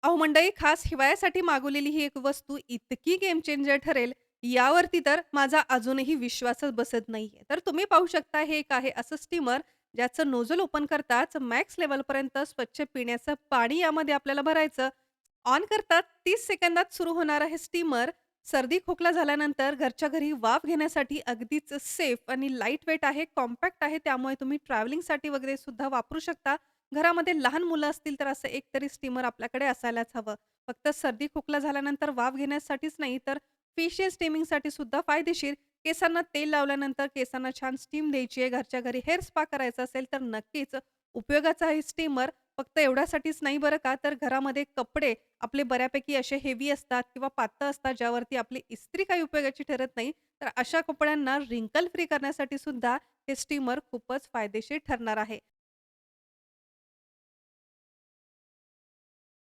अहो मंडळी, खास हिवाळ्यासाठी मागवलेली ही एक वस्तू इतकी गेम चेंजर ठरेल, यावरती तर माझा अजूनही विश्वासच बसत नाहीये. तर तुम्ही पाहू शकता, हे एक आहे असं स्टीमर, ज्याचं नोझल ओपन करताच मॅक्स लेव्हलपर्यंत स्वच्छ पिण्याचं पाणी यामध्ये आपल्याला भरायचं. ऑन करतात 30 सेकंदात सुरू होणारं हे स्टीमर सर्दी खोकला झाल्यानंतर घरच्या घरी वाफ घेण्यासाठी अगदीच सेफ आणि लाईट वेट आहे, कॉम्पॅक्ट आहे. त्यामुळे तुम्ही ट्रॅव्हलिंगसाठी वगैरे सुद्धा वापरू शकता. घरामध्ये लहान मुलं असतील तर असं एक तरी स्टीमर आपल्याकडे असायलाच हवं. फक्त सर्दी खोकला झाल्यानंतर वाफ घेण्यासाठीच नाही, तर फेशियल स्टीमिंगसाठी सुद्धा फायदेशीर. केसांना तेल लावल्यानंतर केसांना छान स्टीम द्यायची आहे, घरच्या घरी हेअर स्पा करायचा असेल तर नक्कीच उपयोगाचा आहे स्टीमर. फक्त एवढ्यासाठीच नाही बरं का, तर घरामध्ये कपडे आपले बऱ्यापैकी असे हेवी असतात किंवा पातळ असतात, ज्यावरती आपली इस्त्री काही उपयोगाची ठरत नाही. तर अशा कपड्यांना रिंकल फ्री करण्यासाठी सुद्धा हे स्टीमर खूपच फायदेशीर ठरणार आहे.